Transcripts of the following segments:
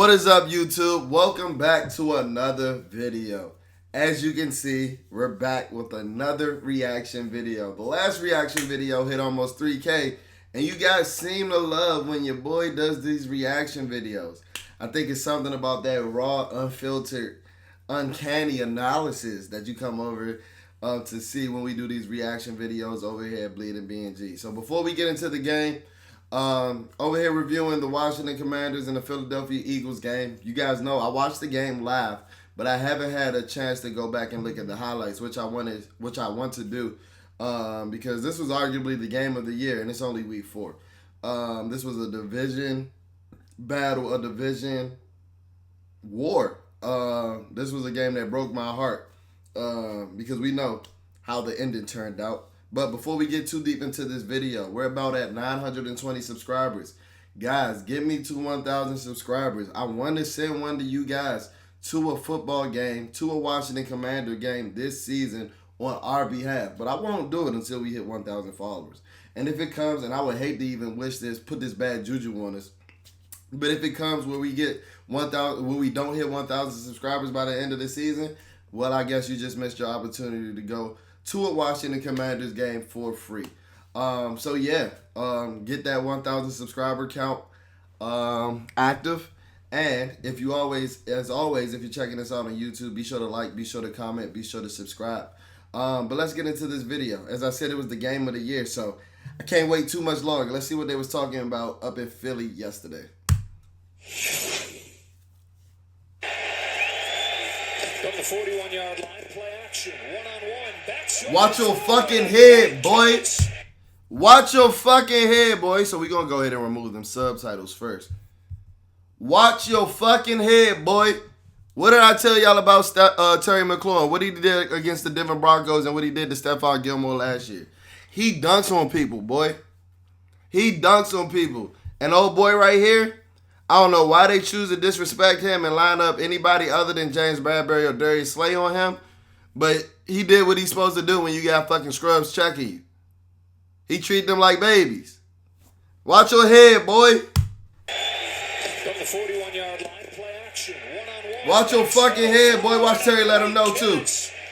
What is up, YouTube? Welcome back to another video. As you can see, we're back with another reaction video. The last reaction video hit almost 3K, and you guys seem to love when your boy does these reaction videos. I think it's something about that raw, unfiltered, uncanny analysis that you come over to see when we do these reaction videos over here at Bleeding BNG. So before we get into the game, over here reviewing the Washington Commanders and the Philadelphia Eagles game. You guys know I watched the game live, but I haven't had a chance to go back and look at the highlights, which I want to do, because this was arguably the game of the year, and it's only week 4. This was a division battle, a division war. This was a game that broke my heart, because we know how the ending turned out. But before we get too deep into this video, we're about at 920 subscribers. Guys, get me to 1,000 subscribers. I want to send one to you guys to a football game, to a Washington Commander game this season on our behalf. But I won't do it until we hit 1,000 followers. And if it comes, and I would hate to even put this bad juju on us, but if it comes where we get 1,000, where we don't hit 1,000 subscribers by the end of the season, well, I guess you just missed your opportunity to go to a Washington Commanders game for free. So yeah, get that 1,000 subscriber count active. And if you as always, if you're checking this out on YouTube, be sure to like, be sure to comment, be sure to subscribe. But let's get into this video. As I said, it was the game of the year, so I can't wait too much longer. Let's see what they was talking about up in Philly yesterday. From the 41-yard line, play action, one-on-one, back shoulder. Watch your fucking head, boy. Watch your fucking head, boy. So we're going to go ahead and remove them subtitles first. Watch your fucking head, boy. What did I tell y'all about Terry McLaurin? What he did against the Denver Broncos and what he did to Stephon Gilmore last year. He dunks on people, boy. He dunks on people. And old boy right here, I don't know why they choose to disrespect him and line up anybody other than James Bradbury or Darius Slay on him. But he did what he's supposed to do when you got fucking scrubs checking you. He treat them like babies. Watch your head, boy. From the 41-yard line, play action, one-on-one. Watch your fucking head, boy. Watch Terry let him know, too.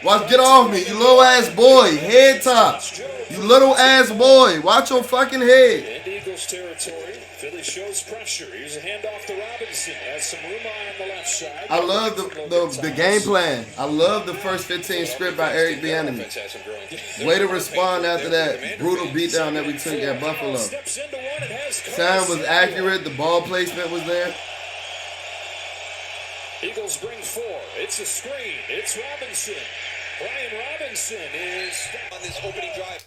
Watch, get off me, you little ass boy. Head top. You little ass boy. Watch your fucking head. In Eagles territory, Philly shows pressure. Here's a handoff to Robinson. Has some room on the left side. I love the game plan. I love the first 15 script by Eric Bieniemy. Way to respond after that brutal beatdown that we took at Buffalo. Sound was accurate. The ball placement was there. Eagles bring 4. It's a screen. It's Robinson. Brian Robinson is on this opening drive.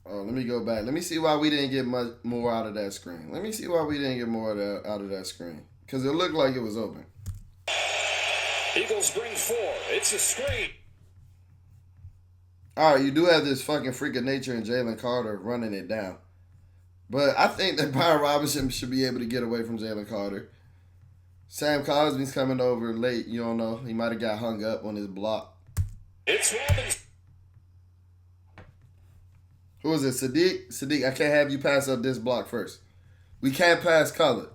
Oh, let me go back. Let me see why we didn't get much more out of that screen. Let me see why we didn't get more out of that screen. Because it looked like it was open. Eagles bring 4. It's a screen. All right, you do have this fucking freak of nature in Jalen Carter running it down. But I think that Brian Robinson should be able to get away from Jalen Carter. Sam Cosby's coming over late. You don't know. He might have got hung up on his block. It's Robinson. Who is it? Sadiq? Sadiq, I can't have you pass up this block first. We can't pass color.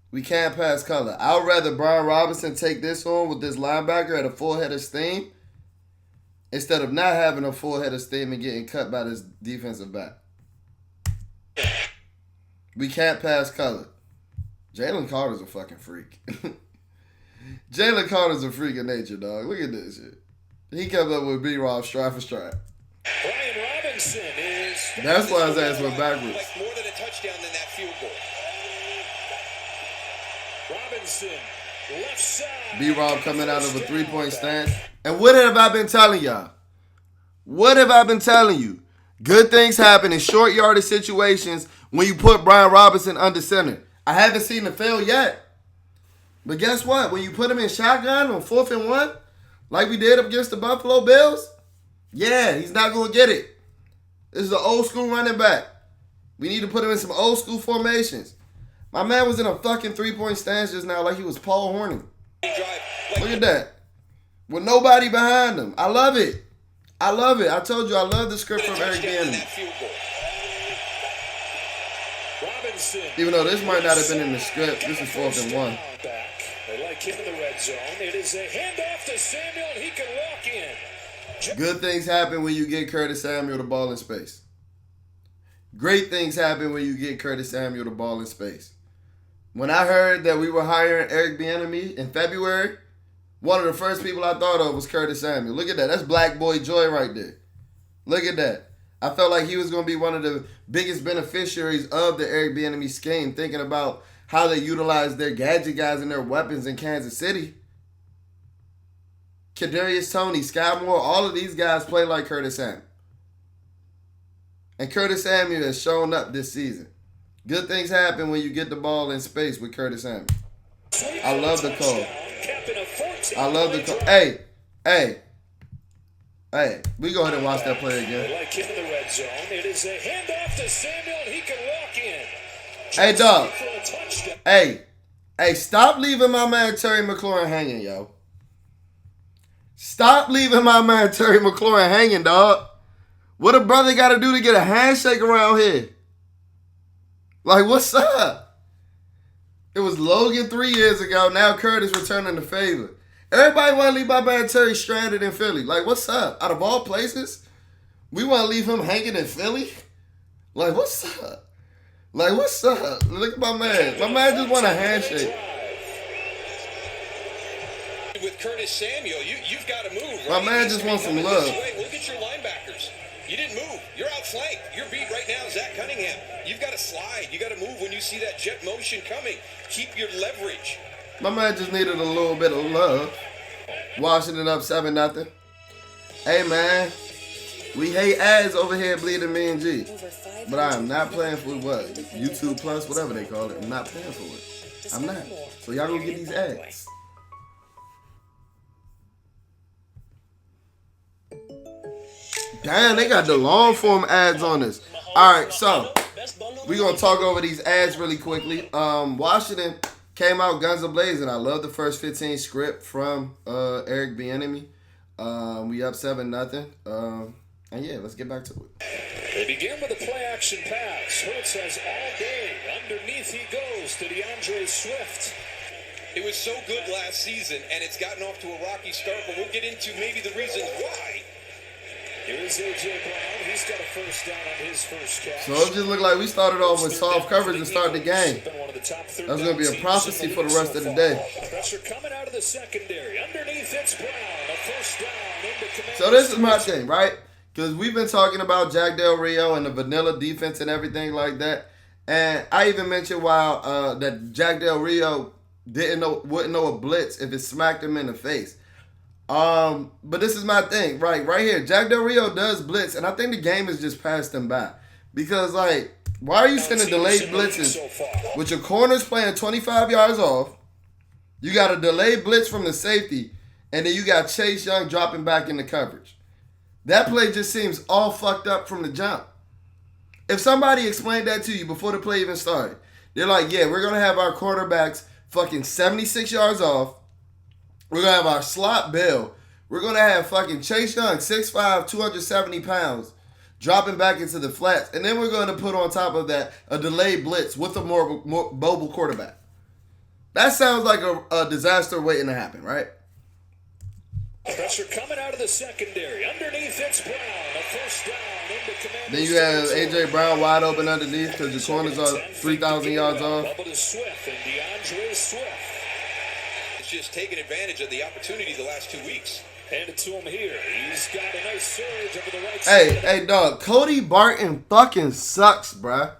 We can't pass color. I'd rather Brian Robinson take this on with this linebacker at a full head of steam instead of not having a full head of steam and getting cut by this defensive back. We can't pass color. Jalen Carter's a fucking freak. Jalen Carter's a freak of nature, dog. Look at this shit. He kept up with B-Rob stride for stride. Brian Robinson is... That's why his ass went backwards. Like more than a touchdown than that field goal. Robinson, left side. B-Rob coming out of a three-point stance. And what have I been telling y'all? What have I been telling you? Good things happen in short yardage situations when you put Brian Robinson under center. I haven't seen it fail yet. But guess what? When you put him in shotgun on 4th and 1, like we did up against the Buffalo Bills, yeah, he's not going to get it. This is an old school running back. We need to put him in some old school formations. My man was in a fucking three-point stance just now like he was Paul Hornung. Look at that. With nobody behind him. I love it. I love it. I told you I love the script from Eric Bieniemy. Robinson. Even though this might not have been in the script, this is 4th and 1. Back. They like him in the red zone. It is a handoff to Samuel, and he can walk in. Good things happen when you get Curtis Samuel the ball in space. Great things happen when you get Curtis Samuel the ball in space. When I heard that we were hiring Eric Bieniemy in February, one of the first people I thought of was Curtis Samuel. Look at that. That's black boy joy right there. Look at that. I felt like he was going to be one of the biggest beneficiaries of the Eric Bieniemy scheme, thinking about how they utilize their gadget guys and their weapons in Kansas City. Kadarius Toney, Sky Moore, all of these guys play like Curtis Samuel. And Curtis Samuel has shown up this season. Good things happen when you get the ball in space with Curtis Samuel. I love the call. I love the call. Hey, we go ahead and watch that play again. Like him in the red zone. It is a handoff to Samuel, and he can walk in. Hey, dog. Hey, stop leaving my man Terry McLaurin hanging, yo. Stop leaving my man Terry McLaurin hanging, dog. What a brother got to do to get a handshake around here? Like, what's up? It was Logan 3 years ago. Now Curtis returning the favor. Everybody want to leave my man Terry stranded in Philly. Like, what's up? Out of all places, we want to leave him hanging in Philly? Like, what's up? Like, what's up? Look at my man. My man just want a handshake. With Curtis Samuel, you've got to move. Right? My man just wants some love. Look at your linebackers. You didn't move. You're outflanked. Your beat right now is Zach Cunningham. You've got to slide. You got to move when you see that jet motion coming. Keep your leverage. My man just needed a little bit of love. Washington up 7-0. Hey, man. We hate ads over here at Bleeding Me and G. But I am not playing for what? YouTube Plus, whatever they call it. I'm not paying for it. I'm not. So y'all go get these ads. Damn, they got the long form ads on this. All right, so we're going to talk over these ads really quickly. Washington came out guns a-blazing. I love the first 15 script from Eric Bieniemy. We up 7-0. And yeah, let's get back to it. They begin with a play-action pass. Hurts has all day. Underneath he goes to DeAndre Swift. It was so good last season, and it's gotten off to a rocky start, but we'll get into maybe the reasons why. Here's A.J. Brown. He's got a first down on his first catch. So it just looked like we started off with soft coverage to start the game. That's going to be a prophecy for the rest of the day. Pressure coming out of the secondary. Underneath it's Brown. A first down into command. So this is my thing, right? Because we've been talking about Jack Del Rio and the vanilla defense and everything like that. And I even mentioned while that Jack Del Rio wouldn't know a blitz if it smacked him in the face. But this is my thing, right here. Jack Del Rio does blitz, and I think the game has just passed him by. Because, like, why are you sending delayed blitzes with your corners playing 25 yards off? You got a delayed blitz from the safety, and then you got Chase Young dropping back into coverage. That play just seems all fucked up from the jump. If somebody explained that to you before the play even started, they're like, yeah, we're going to have our quarterbacks fucking 76 yards off. We're going to have our slot Bill. We're going to have fucking Chase Young, 6'5", 270 pounds, dropping back into the flats. And then we're going to put on top of that a delayed blitz with a more mobile quarterback. That sounds like a disaster waiting to happen, right? Pressure coming out of the secondary. Underneath it's Brown. A first down into command. Then you have A.J. Brown wide open underneath because the corners are 3,000 yards off. Bubble to Swift and DeAndre Swift. It's just taking advantage of the opportunity the last 2 weeks. Hand it to him here. He's got a nice surge over the right side. Hey, dog. Cody Barton fucking sucks, bruh.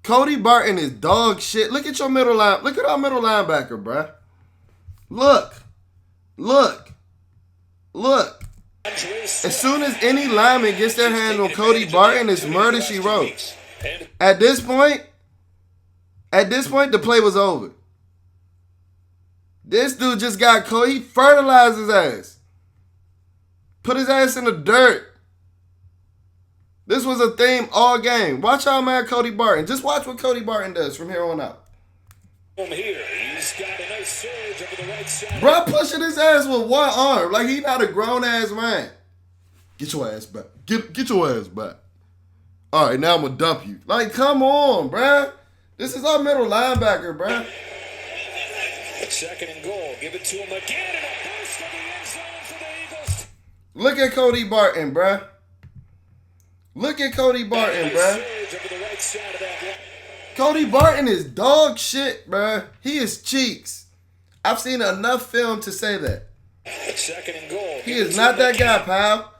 Cody Barton is dog shit. Look at your middle line. Look at our middle linebacker, bruh. Look. As soon as any lineman gets their hand on Cody Barton, it's murder she wrote. At this point, the play was over. This dude just got Cody. He fertilized his ass. Put his ass in the dirt. This was a theme all game. Watch our man Cody Barton. Just watch what Cody Barton does from here on out. Here. He's got a nice surge over the right side. Bro pushing his ass with one arm. Like he not a grown-ass man. Get your ass back. Get your ass back. All right, now I'm going to dump you. Like, come on, bruh. This is our middle linebacker, bro. Second and goal. Give it to him again, and a burst of the end zone for the Eagles. Look at Cody Barton, bro. Look at Cody Barton, bro. Surge over the right side of that line. Cody Barton is dog shit, bro. He is cheeks. I've seen enough film to say that. Second and goal. He is not that guy, pal.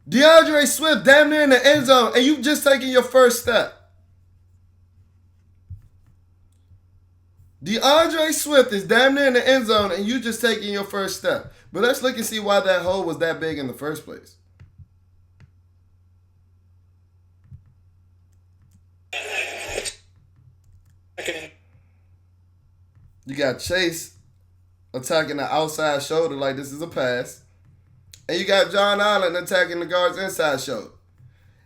DeAndre Swift damn near in the end zone, and you just taking your first step. DeAndre Swift is damn near in the end zone, and you just taking your first step. But let's look and see why that hole was that big in the first place. You got Chase attacking the outside shoulder like this is a pass. And you got John Allen attacking the guard's inside shoulder,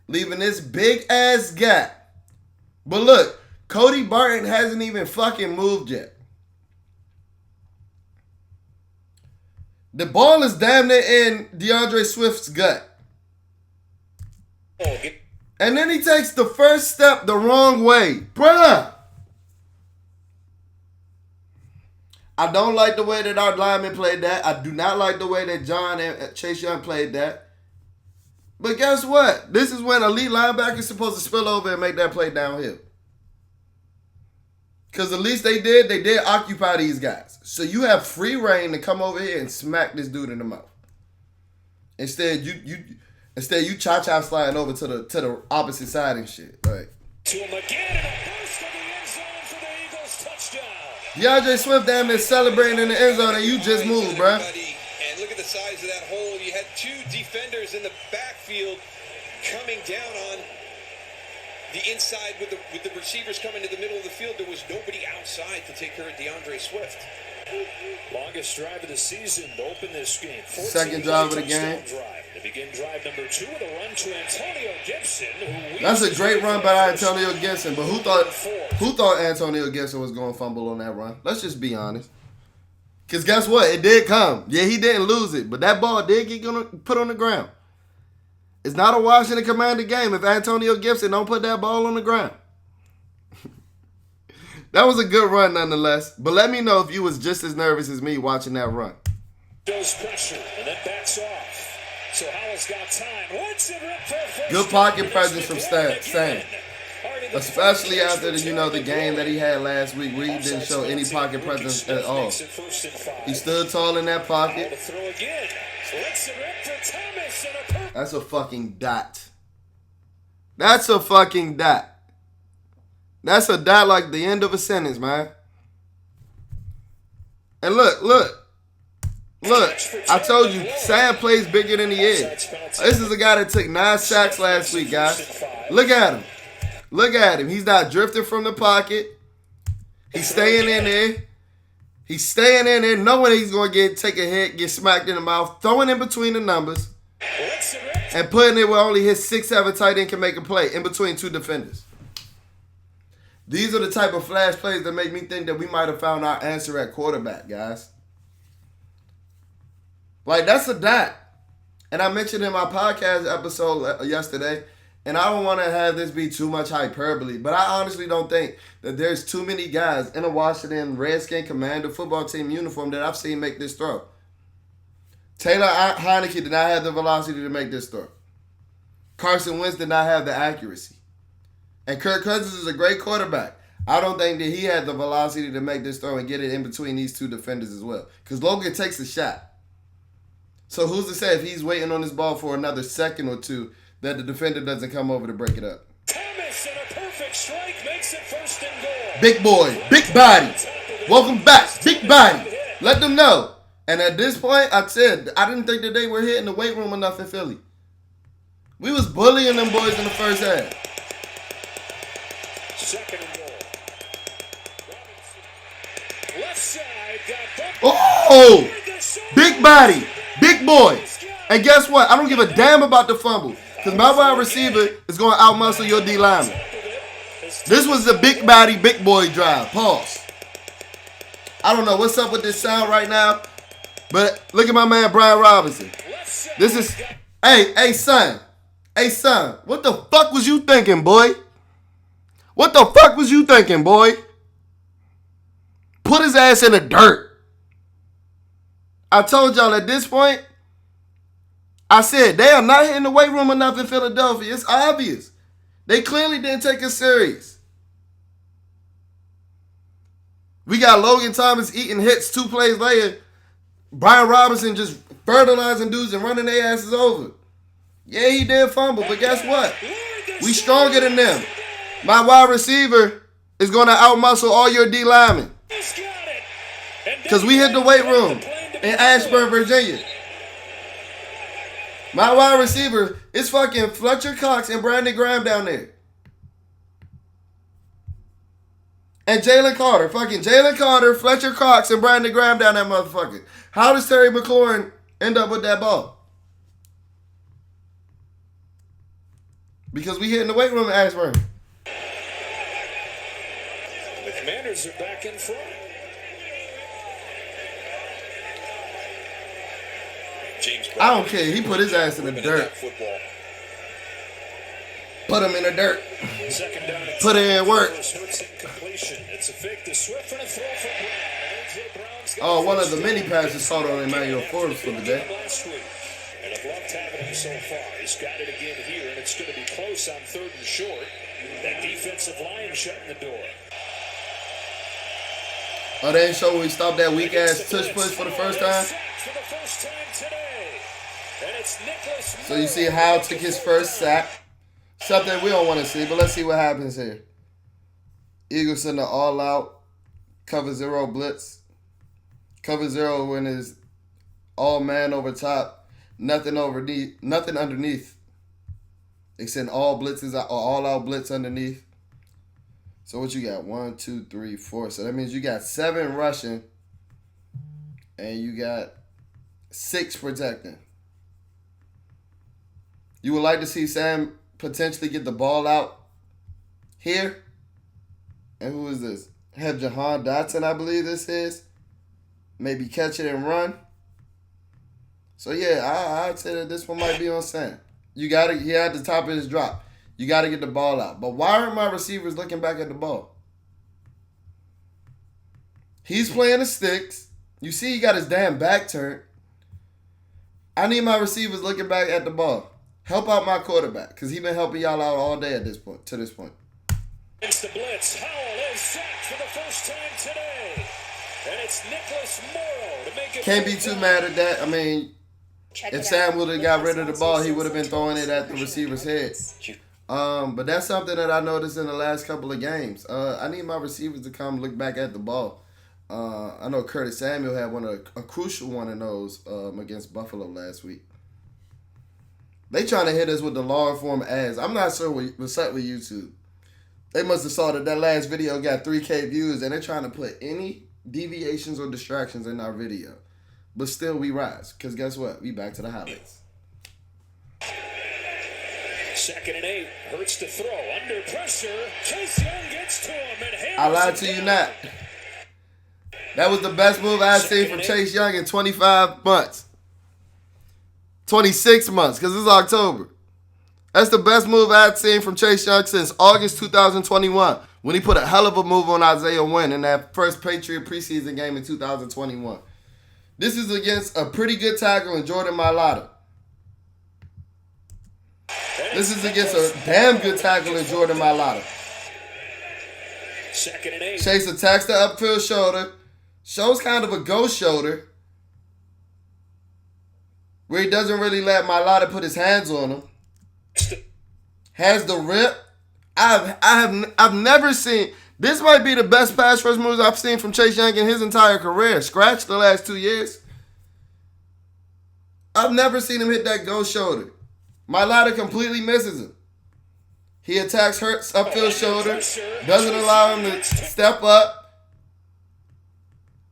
leaving this big-ass gap. But look, Cody Barton hasn't even fucking moved yet. The ball is damn near in DeAndre Swift's gut. And then he takes the first step the wrong way. Bruh! I don't like the way that our linemen played that. I do not like the way that John and Chase Young played that. But guess what? This is when elite linebackers are supposed to spill over and make that play downhill. Because at least they did occupy these guys. So you have free reign to come over here and smack this dude in the mouth. Instead, you cha-cha sliding over to the opposite side and shit. Like, To him again, and a burst of the end zone for the Eagles touchdown. DeAndre Swift damn near celebrating in the end zone and you just moved, bruh. And look at the size of that hole. You had two defenders in the backfield coming down on the inside with the receivers coming to the middle of the field. There was nobody outside to take care of DeAndre Swift. Longest drive of the season to open this game. Second drive of the game. Drive. To begin drive number 2 with a run to Antonio Gibson. That's a great run by Antonio Gibson, but who thought Antonio Gibson was going to fumble on that run? Let's just be honest. Because guess what? It did come. Yeah, he didn't lose it, but that ball did get put on the ground. It's not a Washington Commander game if Antonio Gibson don't put that ball on the ground. That was a good run nonetheless, but let me know if you was just as nervous as me watching that run. Shows pressure and then backs off. So Howell's got time. Let's it rip for first. Good pocket presence from Sam. Especially after the game that he had last week where he didn't show any pocket presence at all. He stood tall in that pocket. That's a fucking dot. That's a fucking dot. That's a dot like the end of a sentence, man. And look. I told you, Sam plays bigger than he is. This is a guy that took 9 sacks last week, guys. Look at him. Look at him. He's not drifting from the pocket. He's staying in there. He's staying in there, knowing he's going to take a hit, get smacked in the mouth, throwing in between the numbers, and putting it where only his 6'7" tight end can make a play, in between 2 defenders. These are the type of flash plays that make me think that we might have found our answer at quarterback, guys. Like, that's a dot. And I mentioned in my podcast episode yesterday, and I don't want to have this be too much hyperbole, but I honestly don't think that there's too many guys in a Washington Redskin Commander football team uniform that I've seen make this throw. Taylor Heineke did not have the velocity to make this throw. Carson Wentz did not have the accuracy. And Kirk Cousins is a great quarterback. I don't think that he had the velocity to make this throw and get it in between these 2 defenders as well. Because Logan takes a shot. So who's to say if he's waiting on this ball for another second or 2 that the defender doesn't come over to break it up? Thomas and a perfect strike makes it first and goal. Big boy, big body. Welcome back, big body. Let them know. And at this point, I said, I didn't think that they were hitting the weight room enough in Philly. We was bullying them boys in the first half. Second and goal. Robinson. Left side got bumped. Oh! Big body. Big boy. And guess what? I don't give a damn about the fumble. Because my wide receiver is going to outmuscle your D lineman. This was a big body, big boy drive. Pause. I don't know what's up with this sound right now. But look at my man, Brian Robinson. This is... Hey, son. Hey, son. What the fuck was you thinking, boy? What the fuck was you thinking, boy? Put his ass in the dirt. I told y'all at this point, I said they are not hitting the weight room enough in Philadelphia. It's obvious. They clearly didn't take it serious. We got Logan Thomas eating hits 2 plays later. Brian Robinson just fertilizing dudes and running their asses over. Yeah, he did fumble, but guess what? We stronger than them. My wide receiver is going to outmuscle all your D linemen. Because we hit the weight room in Ashburn, Virginia. My wide receiver is fucking Fletcher Cox and Brandon Graham down there. And Jalen Carter. Fucking Jalen Carter, Fletcher Cox, and Brandon Graham down that motherfucker. How does Terry McLaurin end up with that ball? Because we hit in the weight room in Ashburn. The Commanders are back in front. James I don't care. He put his ass in the dirt. Put him in the dirt. Second down. Put in work. It's a fake to Swift and a throw for Brown. Oh, one of the many passes caught on Emmanuel Forbes for the day. And I've loved having him so far. He's got it again here, and it's going to be close on 3rd and short. That defensive line shutting the door. Oh, they didn't show when we stopped that weak ass tush push for the first time. So you see Howell took his first sack. Something we don't want to see, but let's see what happens here. Eagles send an all-out cover 0 blitz. Cover 0 when it's all man over top, nothing underneath. They send all blitzes, all-out blitz underneath. So what you got? 1, 2, 3, 4. So that means you got 7 rushing, and you got 6 protecting. You would like to see Sam potentially get the ball out here. And who is this? Have Jahan Dotson, I believe this is. Maybe catch it and run. So yeah, I'd say that this one might be on Sam. He had the top of his drop. You got to get the ball out. But why aren't my receivers looking back at the ball? He's playing the sticks. You see he got his damn back turned. I need my receivers looking back at the ball. Help out my quarterback, because he's been helping y'all out all day to this point. It's the blitz. Howell is sacked for the first time today. And it's Nicholas Morrow to make it. Can't be too mad at that. I mean, if Sam would have got rid of the ball, he would have been throwing it at the receiver's head. But that's something that I noticed in the last couple of games. I need my receivers to come look back at the ball. I know Curtis Samuel had a crucial one of those against Buffalo last week. They trying to hit us with the long form ads. I'm not sure what's up with YouTube. They must have saw that last video got 3K views, and they're trying to put any deviations or distractions in our video. But still, we rise. Because guess what? We back to the highlights. 2nd and 8. Hurts to throw. Under pressure. Chase Young gets to him. And I lied to you not. That was the best move I've seen from Chase Young in 25 months. 26 months, because it's October. That's the best move I've seen from Chase Young since August 2021, when he put a hell of a move on Isaiah Wynn in that first Patriot preseason game in 2021. This is against a pretty good tackle in Jordan Mailata. This is against a damn good tackle in Jordan Mailata. 2nd and 8. Chase attacks the upfield shoulder. Shows kind of a ghost shoulder, where he doesn't really let Mailata put his hands on him. Has the rip. I've never seen. This might be the best pass rush moves I've seen from Chase Young in his entire career. Scratch the last 2 years. I've never seen him hit that ghost shoulder. Mailata completely misses him. He attacks Hurts upfield shoulder. Doesn't allow him to step up.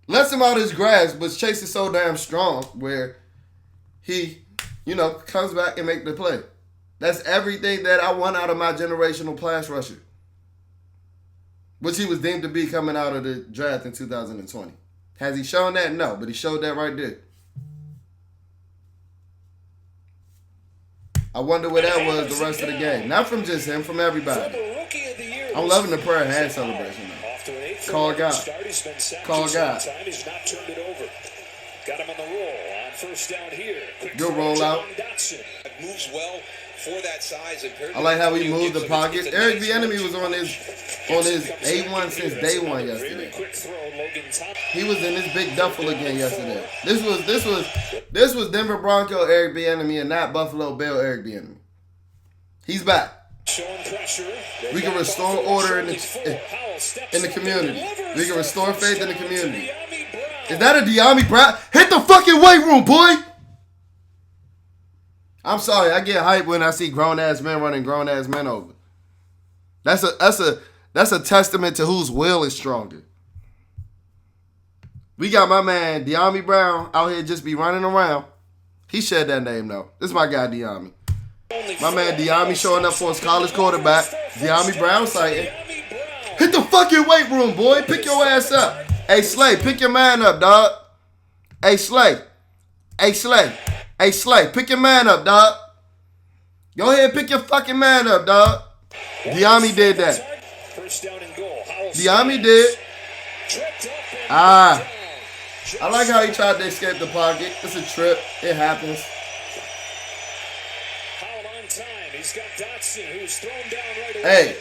Lets him out his grasp, but Chase is so damn strong where he, comes back and make the play. That's everything that I want out of my generational pass rusher, which he was deemed to be coming out of the draft in 2020. Has he shown that? No, but he showed that right there. I wonder where that was the rest of the game. Not from just him, from everybody. Former Rookie of the Year I'm loving the prayer hand celebration now. Off to an 8th Call God. start. He's been sacked Call just God. one time. He's not turned it over. Got him on the roll on first down here. Quick Good throw, roll out. John Dotson. Moves well for that size. I like how he moved the pocket. Eric Bieniemy was on his A1 since day one yesterday. Really quick throw, Logan Thomas. He was in his big duffel again yesterday. This was Denver Bronco Eric Bieniemy and not Buffalo Bill Eric Bieniemy. He's back. Showing pressure. We can restore order in the community. We can restore faith in the community. Is that a De'Ami Brown? Hit the fucking weight room, boy! I'm sorry, I get hyped when I see grown-ass men running grown-ass men over. That's a testament to whose will is stronger. We got my man De'Ami Brown out here just be running around. He said that name though. This is my guy De'Ami. My man De'Ami showing up for his college quarterback. De'Ami Brown sighting. Hit the fucking weight room, boy. Pick your ass up. Hey, Slay, pick your man up, dog. Hey, Slay. Hey, Slay. Hey, Slay, pick your man up, dog. Go ahead and pick your fucking man up, dog. De'Ami did that. First down and goal. Howell De'Ami did. I I like how he tried to escape the pocket. It's a trip. It happens. Howell on time. He's got Dotson, who's thrown down right away. Hey,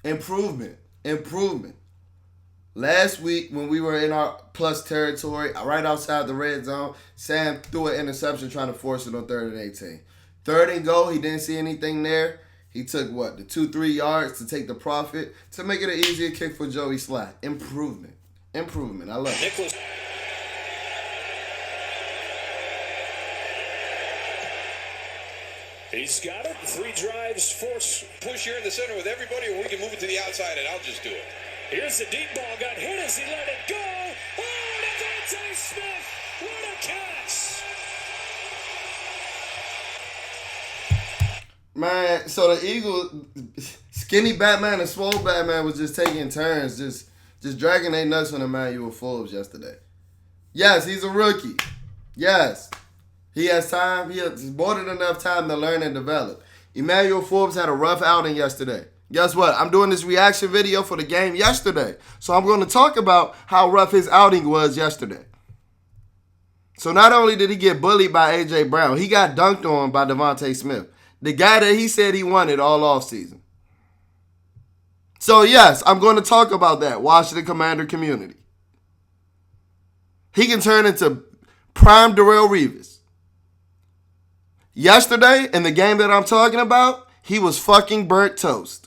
improvement. Last week when we were in our plus territory, right outside the red zone, Sam threw an interception trying to force it on 3rd and 18. 3rd and goal, he didn't see anything there. He took the 2-3 yards to take the profit to make it an easier kick for Joey Slack. Improvement. I love it. Nicholas. He's got it. 3 drives, force. Push here in the center with everybody, or we can move it to the outside, and I'll just do it. Here's the deep ball. Got hit as he let it go. Oh, Devontae Smith. What a catch. Man, so the Eagles, skinny Batman and swole Batman was just taking turns, just dragging their nuts on Emmanuel Forbes yesterday. Yes, he's a rookie. Yes. He has time. He has more than enough time to learn and develop. Emmanuel Forbes had a rough outing yesterday. Guess what? I'm doing this reaction video for the game yesterday. So I'm going to talk about how rough his outing was yesterday. So not only did he get bullied by A.J. Brown, he got dunked on by Devontae Smith, the guy that he said he wanted all offseason. So yes, I'm going to talk about that Washington Commander community. He can turn into prime Darrelle Revis. Yesterday, in the game that I'm talking about, he was fucking burnt toast.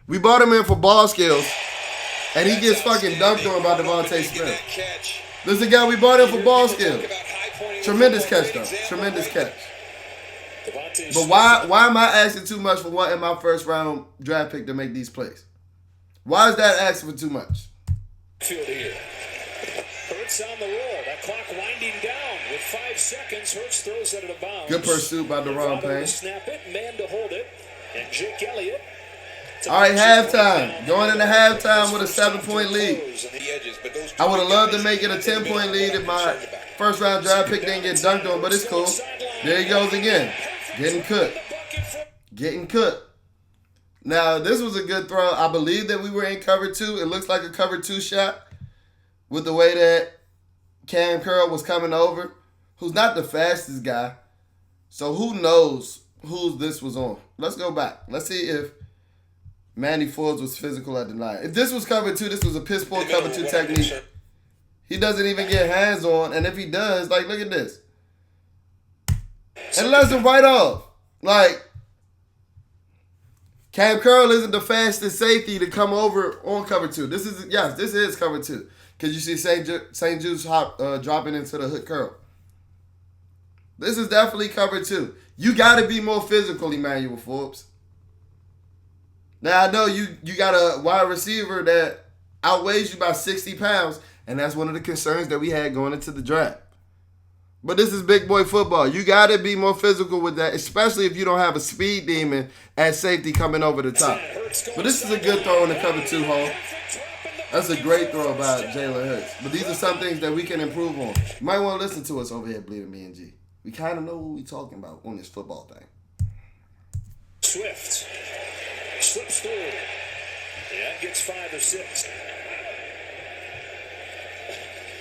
We brought him in for ball skills, and he gets fucking dunked on by Devontae Smith. This is the guy we brought in for ball skills. Tremendous catch, though. Tremendous catch. But why am I asking too much for wanting my first round draft pick to make these plays? Why is that asking for too much? Field here. Hurts on the roll. That clock winding down with 5 seconds. Hurts throws it out of bounds. Good pursuit by Deron Payne. Snap it, man to hold it, and Jake Elliott. All right, halftime. Going into halftime with a 7-point lead. I would have loved to make it a 10-point lead if my first round draft pick didn't get dunked on, but it's cool. There he goes again. Getting cooked. Now, this was a good throw. I believe that we were in cover 2. It looks like a cover 2 shot with the way that Cam Curl was coming over, who's not the fastest guy. So who knows who this was on. Let's go back. Let's see if Manny Forbes was physical at the line. If this was cover 2, this was a piss poor cover 2 technique. He doesn't even get hands on, and if he does, like, look at this. And lets him right off. Like, Cam Curl isn't the fastest safety to come over on cover 2. This is cover 2. Because you see St. Jude's dropping into the hook curl. This is definitely cover 2. You got to be more physical, Emmanuel Forbes. Now, I know you got a wide receiver that outweighs you by 60 pounds, and that's one of the concerns that we had going into the draft. But this is big boy football. You got to be more physical with that, especially if you don't have a speed demon at safety coming over the top. But this is a good throw in the cover 2 hole. That's a great throw by Jalen Hurts. But these are some things that we can improve on. You might want to listen to us over here at Bleeding Me and G. We kind of know what we're talking about on this football thing. Swift. Slips through. Yeah, gets 5 or 6.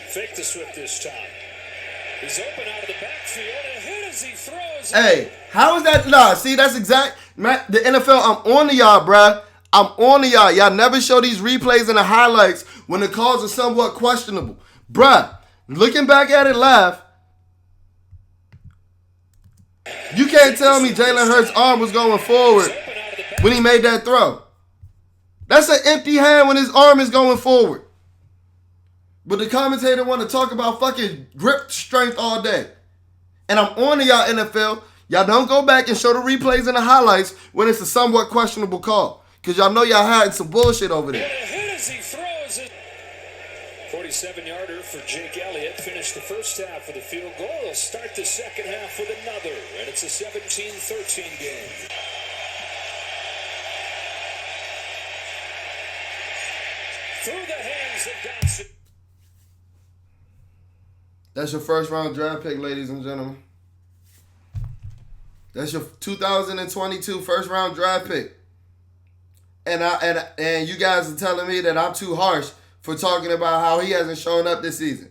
Fake the Swift this time. He's open out of the backfield and hit as he throws. Hey, how is that? Nah, see, that's exact. Man, the NFL, I'm on to y'all, bruh. I'm on to y'all. Y'all never show these replays and the highlights when the calls are somewhat questionable. Bruh, looking back at it live, you can't tell me Jalen Hurts' arm was going forward when he made that throw. That's an empty hand when his arm is going forward. But the commentator want to talk about fucking grip strength all day. And I'm on to y'all, NFL. Y'all don't go back and show the replays and the highlights when it's a somewhat questionable call. Because y'all know y'all had some bullshit over there. Hit as he throws it. 47-yarder for Jake Elliott. Finished the first half with a field goal. He'll start the second half with another. And it's a 17-13 game. Through the hands of Dotson. That's your first round draft pick, ladies and gentlemen. That's your 2022 first round draft pick. And you guys are telling me that I'm too harsh for talking about how he hasn't shown up this season.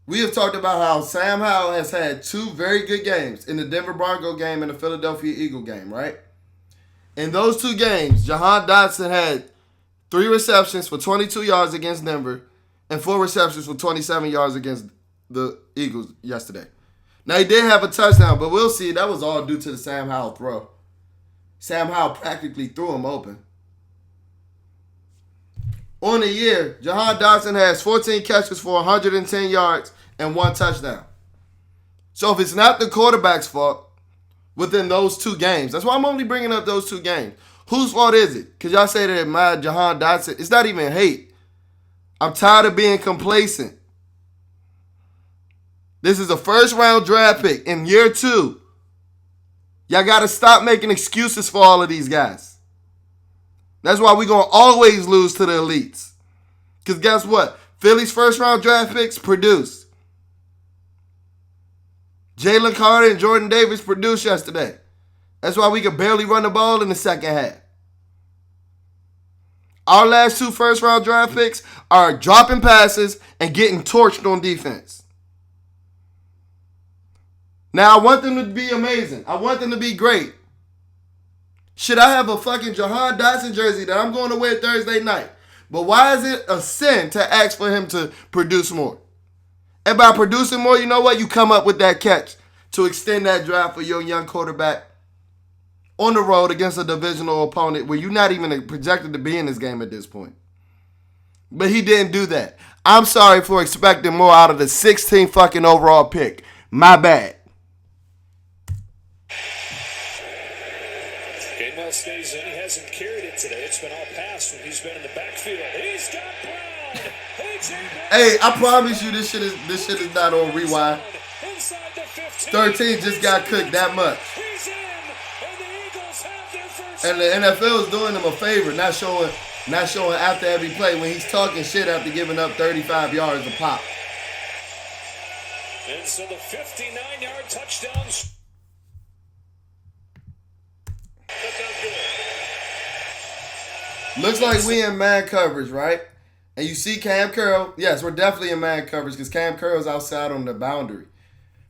We have talked about how Sam Howell has had 2 very good games in the Denver Bronco game and the Philadelphia Eagle game, right? In those 2 games, Jahan Dotson had 3 receptions for 22 yards against Denver and 4 receptions for 27 yards against the Eagles yesterday. Now, he did have a touchdown, but we'll see. That was all due to the Sam Howell throw. Sam Howell practically threw him open. On the year, Jahan Dotson has 14 catches for 110 yards and 1 touchdown. So if it's not the quarterback's fault within those 2 games, that's why I'm only bringing up those 2 games. Whose fault is it? Because y'all say that my Jahan Dotson, it's not even hate. I'm tired of being complacent. This is a first round draft pick in year 2. Y'all got to stop making excuses for all of these guys. That's why we're going to always lose to the elites. Because guess what? Philly's first round draft picks produced. Jalen Carter and Jordan Davis produced yesterday. That's why we could barely run the ball in the second half. Our last 2 first round draft picks are dropping passes and getting torched on defense. Now, I want them to be amazing. I want them to be great. Should I have a fucking Jahan Dotson jersey that I'm going to wear Thursday night? But why is it a sin to ask for him to produce more? And by producing more, you know what? You come up with that catch to extend that drive for your young quarterback on the road against a divisional opponent where you're not even projected to be in this game at this point. But he didn't do that. I'm sorry for expecting more out of the 16th fucking overall pick. My bad. Gainwell stays in. He hasn't carried it today. It's been all pass when he's been in the backfield. He's got Brown. Hey, I promise you this shit is not on rewind. 13 just got cooked that much. And the NFL is doing him a favor, not showing after every play when he's talking shit after giving up 35 yards a pop. And so the 59-yard touchdown. Looks like we in man coverage, right? And you see Cam Curl. Yes, we're definitely in man coverage because Cam Curl's outside on the boundary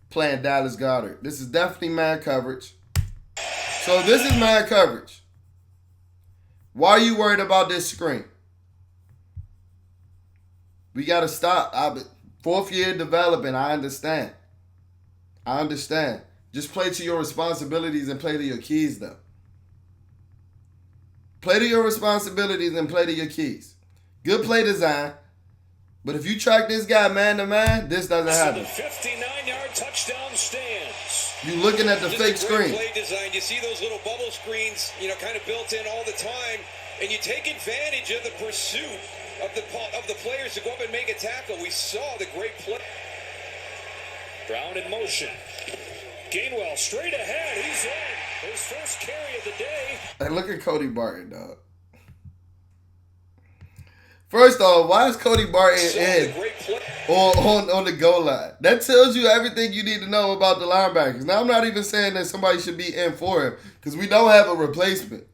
playing Dallas Goedert. This is definitely man coverage. So this is man coverage. Why are you worried about this screen? We got to stop. 4th year developing, I understand. Just play to your responsibilities and play to your keys, though. Play to your responsibilities and play to your keys. Good play design. But if you track this guy man to man, this doesn't happen. The 59-yard touchdown stands. You looking at the fake screen. Play design. You see those little bubble screens, kind of built in all the time, and you take advantage of the pursuit of the players to go up and make a tackle. We saw the great play. Brown in motion. Gainwell straight ahead. He's in. His first carry of the day. Hey, look at Cody Barton, dog. First off, why is Cody Barton in on the goal line? That tells you everything you need to know about the linebackers. Now, I'm not even saying that somebody should be in for him because we don't have a replacement.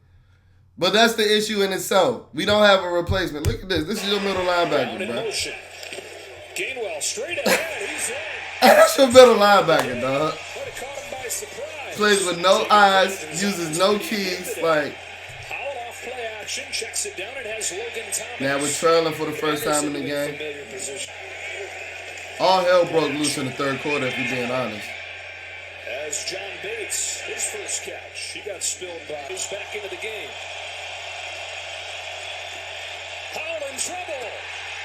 But that's the issue in itself. We don't have a replacement. Look at this. This is your middle linebacker, bro. Gainwell straight ahead. He's in. Hey, that's your middle linebacker, dog. Plays with no eyes, uses no keys. Like, Howell off play action, checks it down. It has Logan Thomas. now we're trailing for the first time in the game. All hell broke loose in the third quarter, if you're being honest. As John Bates, his first catch, he got spilled by. He's back into the game. Howell in trouble.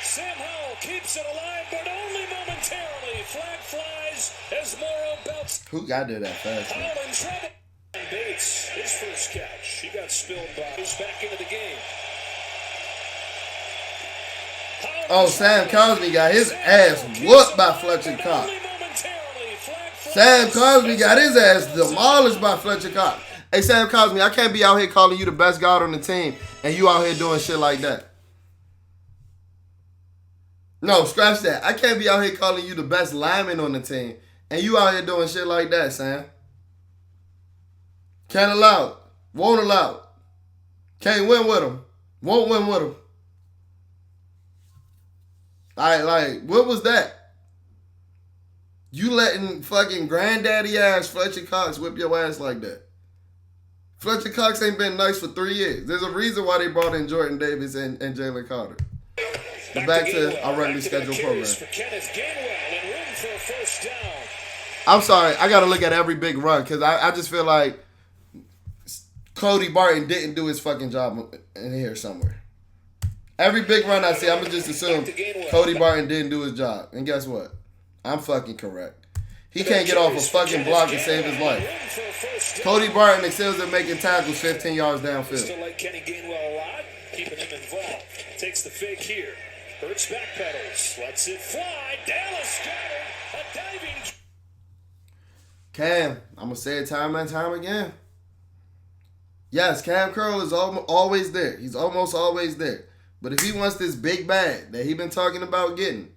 Sam Howell keeps it alive, but only momentarily. Flag flies as Morrow belts. Who got there that fast? Howell in trouble. John Bates, his first catch, he got spilled by. He's back into the game. Oh, Sam Cosmi got his ass whooped by Fletcher Cox. Sam Cosmi got his ass demolished by Fletcher Cox. Hey, Sam Cosmi, I can't be out here calling you the best guard on the team and you out here doing shit like that. No, scratch that. I can't be out here calling you the best lineman on the team and you out here doing shit like that, Sam. Can't allow it. Won't allow it. Can't win with him. Won't win with him. Like, what was that? You letting fucking granddaddy ass Fletcher Cox whip your ass like that. Fletcher Cox ain't been nice for 3 years. There's a reason why they brought in Jordan Davis and Jalen Carter. But back to our regularly scheduled program. I'm sorry, I got to look at every big run because I just feel like Cody Barton didn't do his fucking job in here somewhere. Every big run I see, I'm going to just assume Cody Barton didn't do his job. And guess what? I'm fucking correct. He can't get off a fucking block and save his life. Cody Barton excels at making tackles 15 yards downfield. Still like Kenny Gainwell a lot, keeping him involved. Takes the fake here. Hurts backpedals. Lets it fly. Dallas got it. A diving. Cam, I'm going to say it time and time again. Yes, Cam Curl is always there. He's almost always there. But if he wants this big bag that he been talking about getting,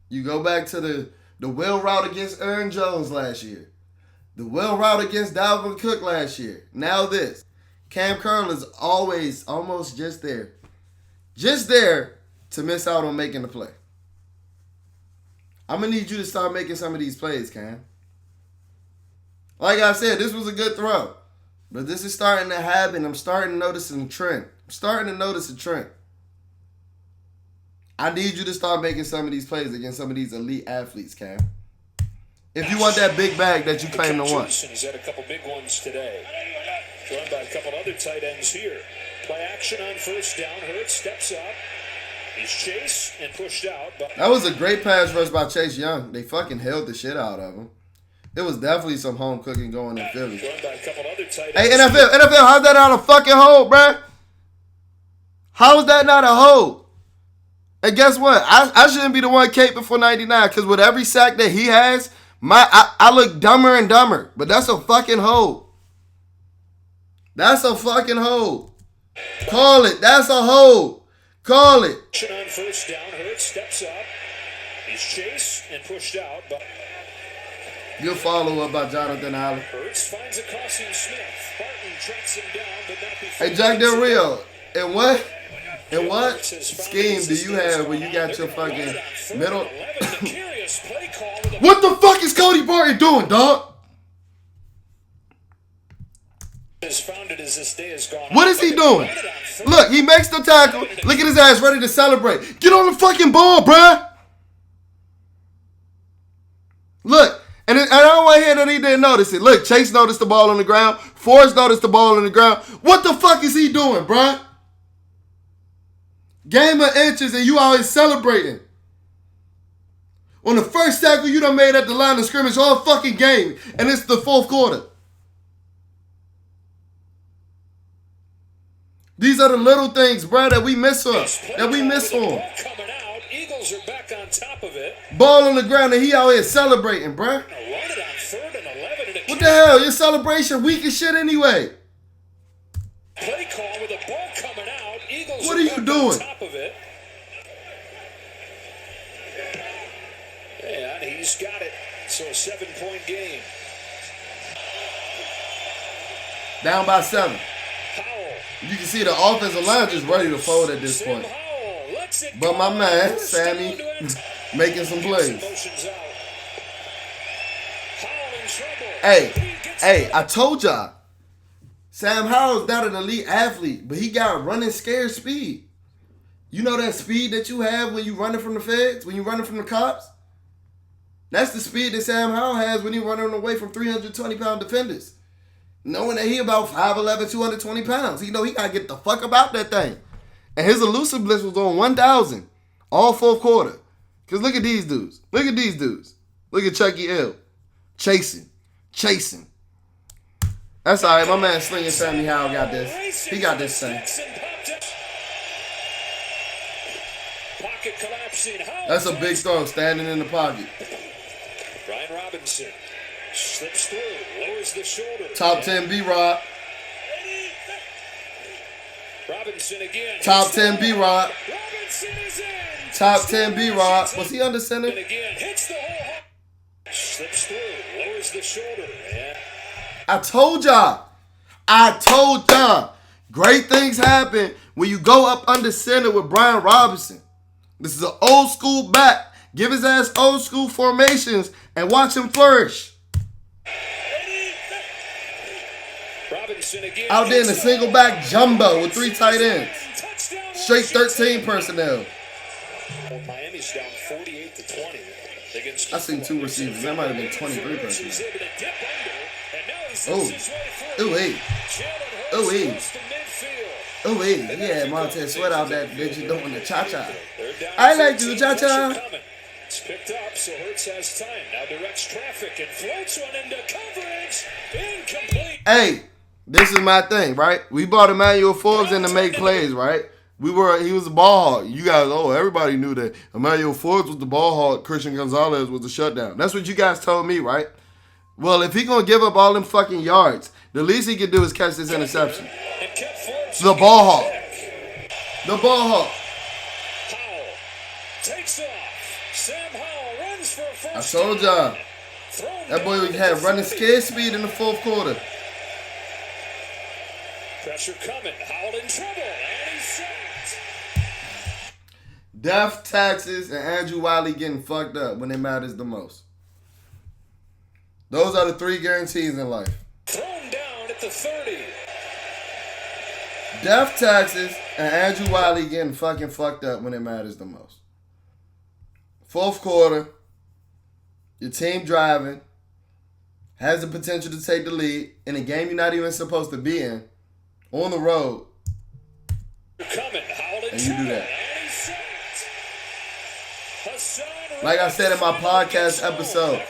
you go back to the wheel route against Aaron Jones last year. The wheel route against Dalvin Cook last year. Now this. Cam Curl is always almost just there. Just there to miss out on making the play. I'm going to need you to start making some of these plays, Cam. Like I said, this was a good throw. But this is starting to happen. I'm starting to notice a trend. I need you to start making some of these plays against some of these elite athletes, Cam. If you want that big bag that you claim to want. He's had a couple big ones today. Joined by a couple other tight ends here. Play action on first down. Hurts steps up. He's chased and pushed out. But that was a great pass rush by Chase Young. They fucking held the shit out of him. It was definitely some home cooking going in Philly. Joined by a couple other tight ends. Hey, NFL, how's that not a fucking hold, bruh? How is that not a hold? And guess what? I shouldn't be the one caping for 99 because with every sack that he has, I look dumber and dumber. But that's a fucking hold. That's a fucking hold. Call it. That's a hold. Call it. On first down, Hurts steps up. He's chased and pushed out. But good follow-up by Jonathan Allen. Hurts finds a crossing Smith. Barton tracks him down, but not before. Hey, Jack Del Rio. And what scheme do you have when you got your fucking middle? What the fuck is Cody Barton doing, dog? What is he doing? Look, he makes the tackle. Look at his ass ready to celebrate. Get on the fucking ball, bruh. Look, and I don't want to hear that he didn't notice it. Look, Chase noticed the ball on the ground. Forrest noticed the ball on the ground. What the fuck is he doing, bruh? Game of inches and you out here celebrating. On the first tackle you done made at the line of scrimmage all fucking game. And it's the fourth quarter. These are the little things, bro, that we miss on. Eagles are back on top of it. Ball on the ground and he out here celebrating, bro. What the hell? Your celebration weak as shit anyway. Play call with a ball coming out. Eagles What are you doing? Top of it. And he's got it. So a 7-point game. Down by 7. Howell. You can see the offensive line just ready to fold at this point. But my man, Sammy, making some plays. Hey, I told y'all. Sam Howell's not an elite athlete, but he got running scared speed. You know that speed that you have when you running from the feds, when you running from the cops? That's the speed that Sam Howell has when he running away from 320-pound defenders. Knowing that he about 5'11", 220 pounds. He know he got to get the fuck about that thing. And his elusiveness was on 1,000 all fourth quarter. Because look at these dudes. Look at these dudes. Look at Chucky L. Chasing. That's all right. My man Slinging Sammy Howell got this. He got this thing. That's a big throw, standing in the pocket. Brian Robinson slips through, lowers the shoulder. Top 10 B-Rod. Robinson again. Top 10 B-Rod. Robinson is in. Top 10 B-Rod. Was he under center? And again, hits the hole. Slips through, lowers the shoulder. Yeah. I told y'all. Great things happen when you go up under center with Brian Robinson. This is an old school back. Give his ass old school formations and watch him flourish. Robinson again. Out there in a single back jumbo with 3 tight ends. Straight 13 personnel. Miami's down 48-20 against. I seen 2 receivers. That might have been 23 personnel. He had Montez Sweat out that bitch doing the cha-cha. I like to do cha-cha. It's picked up, so Hurts has time. Now directs traffic and floats one into coverage. Incomplete. Hey, this is my thing, right? We brought Emmanuel Forbes in to make plays, right? He was a ball hawk. You guys, everybody knew that Emmanuel Forbes was the ball hawk. Christian Gonzalez was the shutdown. That's what you guys told me, right? Well, if he gonna give up all them fucking yards, the least he can do is catch this interception. The ball hawk. The ball hawk. Howell takes off. Sam Howell runs for a first. I told y'all. That boy had running scared speed in the fourth quarter. Pressure coming. Howell in trouble. And he's sacked. Death, taxes, and Andrew Wiley getting fucked up when it matters the most. Those are the 3 guarantees in life. Thrown down at the 30. Death, taxes, and Andrew Wiley getting fucking fucked up when it matters the most. Fourth quarter, your team driving, has the potential to take the lead in a game you're not even supposed to be in, on the road, and you do that. Like I said in my podcast episode,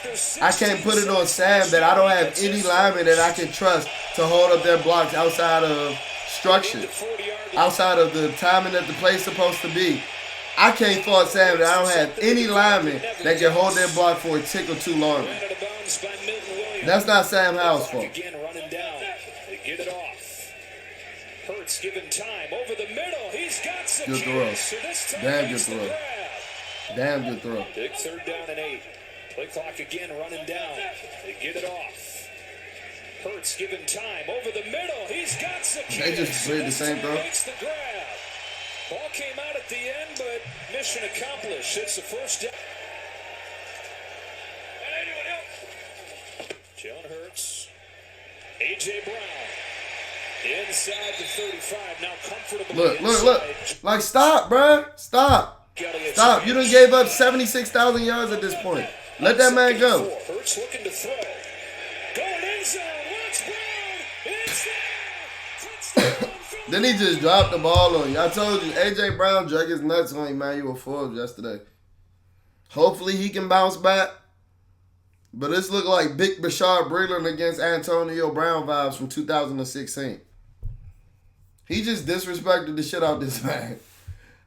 I can't put it on Sam that I don't have any linemen that I can trust to hold up their blocks outside of structure, outside of the timing that the play's supposed to be. I can't fault Sam that I don't have any linemen that can hold their block for a tick or 2 longer. That's not Sam Howell's fault. Again running down. They get it off. Hurts given time over the middle. He's got some. Good throw. Damn good throw. Damn good throw. Big 3rd down and 8. Play clock again running down. They get it off. Hurts given time over the middle. He's got some. They just played the same throw. Makes the grab. Ball came out at the end, but mission accomplished. It's the first down. Jalen Hurts. A.J. Brown. Inside the 35. Now comfortably Look. Like, stop, bruh. Stop. You done gave up 76,000 yards at this point. Let that man go. Hurts looking to throw. Going end zone. Watch Brown. It's there. Touchdown. Then he just dropped the ball on you. I told you, A.J. Brown drug his nuts on Emmanuel Forbes yesterday. Hopefully he can bounce back. But this look like Big Bashard Breeland against Antonio Brown vibes from 2016. He just disrespected the shit out this man.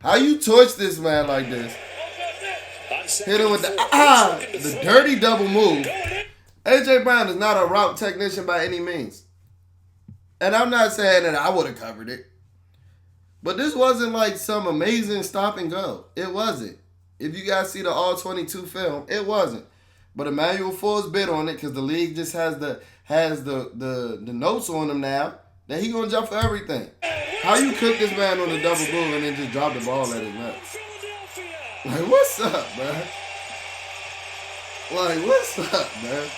How you torch this man like this? Hit him with the dirty double move. A.J. Brown is not a route technician by any means. And I'm not saying that I would have covered it. But this wasn't like some amazing stop and go. It wasn't. If you guys see the all 22 film, it wasn't. But Emmanuel Forbes bid on it because the league just has the notes on him now that he gonna jump for everything. How you cook this man on a double move and then just drop the ball at his nuts? Like, what's up, man? Like, what's up, man?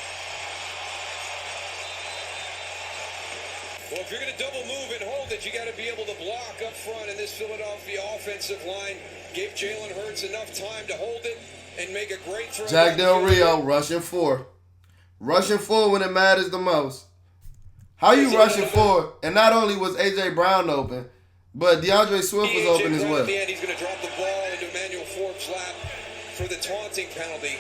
Well, if you're going to double move and hold it, you got to be able to block up front. And this Philadelphia offensive line gave Jalen Hurts enough time to hold it and make a great throw. Jack Del Rio rushing 4. Rushing 4 when it matters the most. How you rushing 4? And not only was A.J. Brown open, but DeAndre Swift was open as well. At the end, he's going to drop the ball into Emmanuel Forbes' lap for the taunting penalty.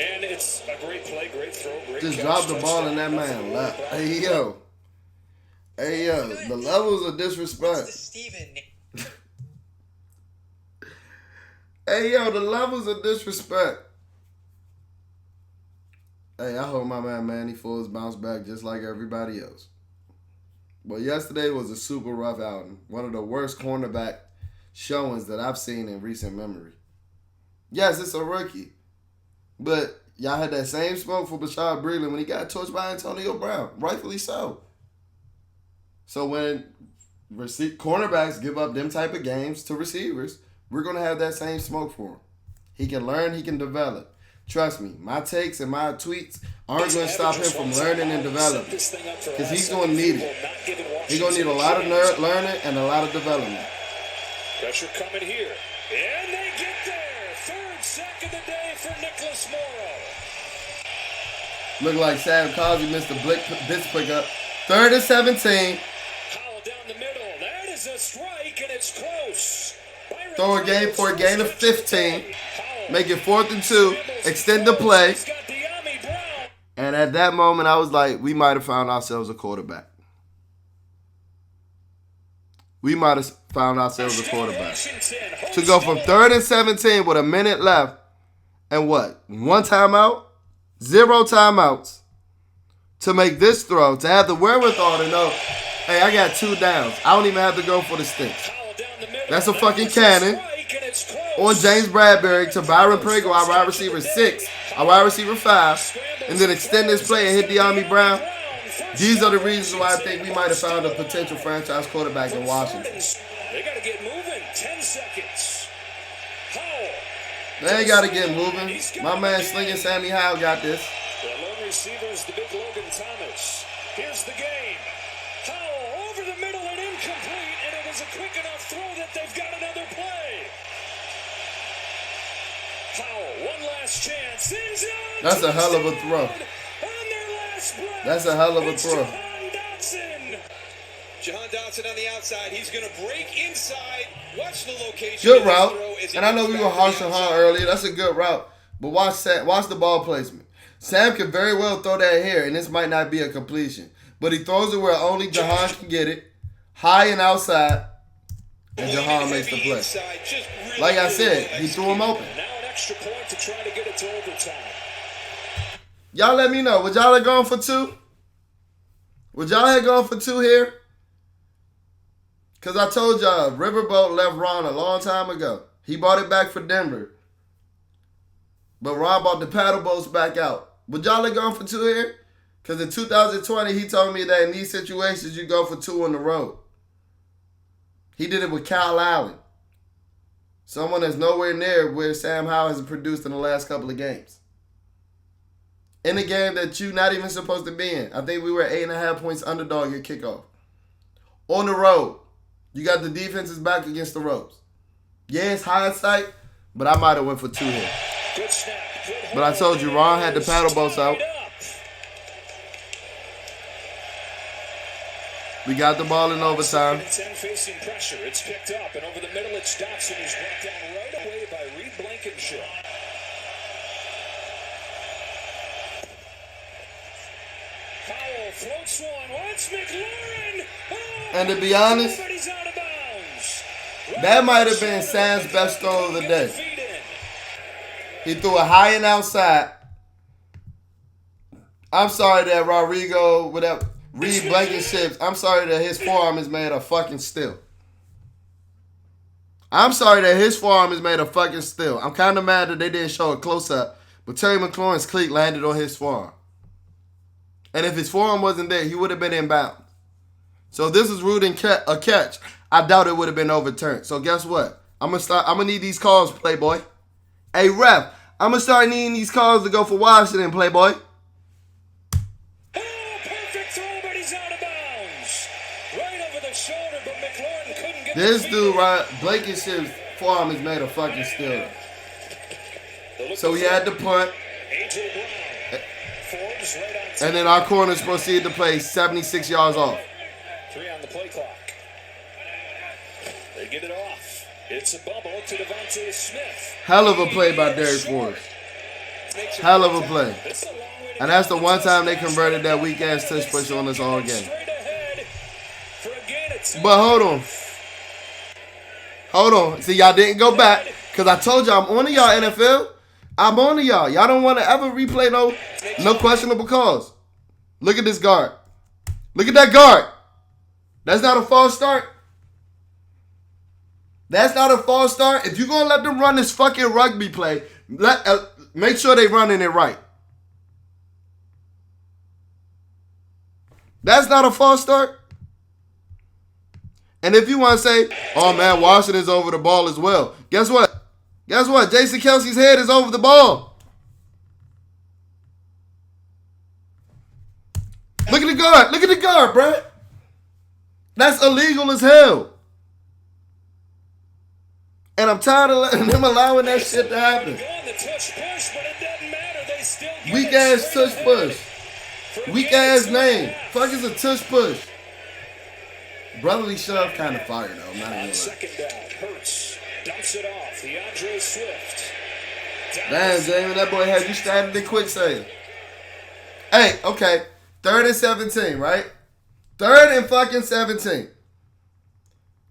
And it's a great play, great throw, great Just catch. drop the ball in that man lap. Hey, yo. Hey, yo. The levels of disrespect. Hey, yo. The levels of disrespect. Hey, I hope my man Manny Foles bounce back just like everybody else. But yesterday was a super rough outing. One of the worst cornerback showings that I've seen in recent memory. Yes, it's a rookie. But y'all had that same smoke for Bashaud Breeland when he got torched by Antonio Brown. Rightfully so. So when cornerbacks give up them type of games to receivers, we're going to have that same smoke for him. He can learn, he can develop. Trust me, my takes and my tweets aren't going to stop him from learning and developing. Because he's going to need it. He's going to need a lot of learning and a lot of development. Pressure coming here. And they get there. Third sack of the day for Nicholas Morrow. Look like Sam Cosby missed a blitz pickup. 3rd and 17. Howell down the middle. That is a strike, and it's close. Throw a game for a gain of 15. Make it 4th and 2. Extend the play. And at that moment, I was like, we might have found ourselves a quarterback. We might have found ourselves a quarterback. To go from 3rd and 17 with a minute left and what? 1 timeout? 0 timeouts. To make this throw. To have the wherewithal to know, hey, I got 2 downs. I don't even have to go for the sticks. That's a fucking cannon. On James Bradbury to Byron Pringle, our wide receiver 6, our wide receiver 5, and then extend this play and hit De'Ami Brown. These are the reasons why I think we might have found a potential franchise quarterback in Washington. They got to get moving. 10 seconds. Howell. They ain't got to get moving. My man Slinging Sammy Howell got this. The lone receiver is the big Logan Thomas. Here's the game. Howell over the middle and incomplete, and it was a quick enough throw that they've got another play. Howell, one last chance. That's a hell of a throw. That's a hell of a throw. Jahan Dotson on the outside. He's going to break inside. Watch the location. Good route. And I know we were harsh on Han earlier. That's a good route. But watch the ball placement. Sam could very well throw that here, and this might not be a completion. But he throws it where only Jahan can get it. High and outside. And Jahan makes the play. Like I said, he threw him open. Now an extra point to try to get it to overtime. Y'all let me know. Would y'all have gone for 2? Would y'all have gone for 2 here? Because I told y'all, Riverboat left Ron a long time ago. He bought it back for Denver. But Ron bought the paddle boats back out. Would y'all have gone for 2 here? Because in 2020, he told me that in these situations, you go for 2 on the road. He did it with Kyle Allen. Someone that's nowhere near where Sam Howell has produced in the last couple of games. In a game that you're not even supposed to be in. I think we were 8.5 points underdog at kickoff. On the road. You got the defenses back against the ropes. Yeah, it's hindsight, but I might have went for 2 here. Good snap. But I told you, Ron had the paddle boats out. We got the ball in overtime. 10 facing pressure. It's picked up, and over the middle, it's Dotson, who's brought down right away by Reed Blankenship. Howell floats one. What's McLaurin? Oh, And to be honest, somebody's out of bounds. that might have been Sam's best throw of the day. He threw a high and outside. I'm sorry that Reed Blankenship's. I'm sorry that his forearm is made of fucking steel. I'm sorry that his forearm is made of fucking steel. I'm kind of mad that they didn't show a close-up, but Terry McLaurin's cleat landed on his forearm. And if his forearm wasn't there, he would have been in bounds. So if this was ruled a catch, I doubt it would have been overturned. So guess what? I'm gonna need these calls, Playboy. Hey, ref, I'm gonna start needing these calls to go for Washington, Playboy. Perfect throw, but he's out of bounds. Right over the shoulder, but McLaurin couldn't get This the dude, right, Blankenship's forearm is made of fucking steel. So he had to punt, A.J. Brown. Forbes right on top. and then our corners proceeded to play 76 yards off. 3 on the play clock. They get it off. It's a bubble to Devontae Smith. Hell of a play by Derek Forbes. Hell of a play. It's a long way to And that's go. the one time they converted that weak-ass touch push on us all game. Straight ahead for a gain of 2. But hold on. Hold on. See, y'all didn't go back because I told y'all I'm on to y'all, NFL. I'm on to y'all. Y'all don't want to ever replay no questionable calls. Look at this guard. Look at that guard. That's not a false start. That's not a false start. If you're going to let them run this fucking rugby play, make sure they running it right. That's not a false start. And if you want to say, oh man, Washington's over the ball as well. Guess what? Guess what? Jason Kelsey's head is over the ball. Look at the guard. Look at the guard, bruh. That's illegal as hell. And I'm tired of letting them allowing that shit to happen. Weak ass tush push. Weak ass name. Fuck is a tush push. Brotherly shove kind of fire though. I'm not even On second down, Hurts dumps it off. DeAndre Swift. Damn, Jamie, that boy had you standing in quicksand. Hey, okay. 3rd and 17, right? 3rd and fucking 17.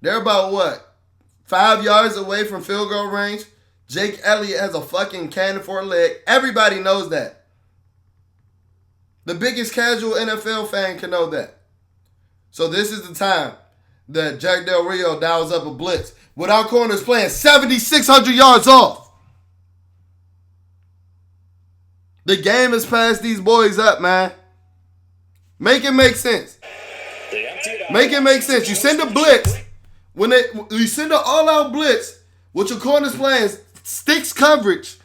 They're about what? 5 yards away from field goal range. Jake Elliott has a fucking cannon for a leg. Everybody knows that. The biggest casual NFL fan can know that. So this is the time that Jack Del Rio dials up a blitz with our corners playing 7,600 yards off. The game has passed these boys up, man. Make it make sense. Make it make sense. You send a blitz. When you send an all-out blitz with your corners playing sticks coverage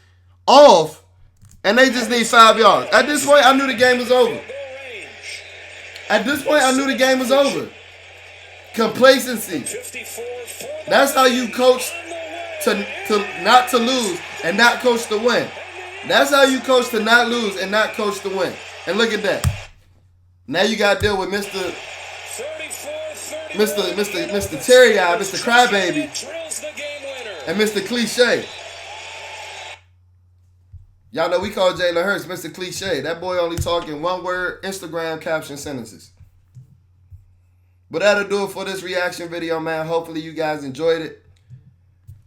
off, and they just need 5 yards. At this point, I knew the game was over. At this point, I knew the game was over. Complacency. That's how you coach to not to lose and not coach to win. That's how you coach to not lose and not coach to win. And look at that. Now you got to deal with Mr. Terry Eye, Mr. Crybaby, and Mr. Cliche. Y'all know we call Jalen Hurts Mr. Cliche. That boy only talking one word, Instagram caption sentences. But that'll do it for this reaction video, man. Hopefully you guys enjoyed it.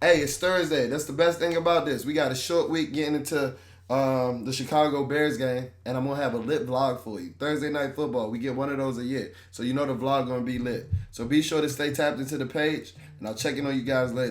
Hey, it's Thursday. That's the best thing about this. We got a short week getting into the Chicago Bears game, and I'm going to have a lit vlog for you. Thursday Night Football. We get one of those a year. So you know the vlog going to be lit. So be sure to stay tapped into the page, and I'll check in on you guys later.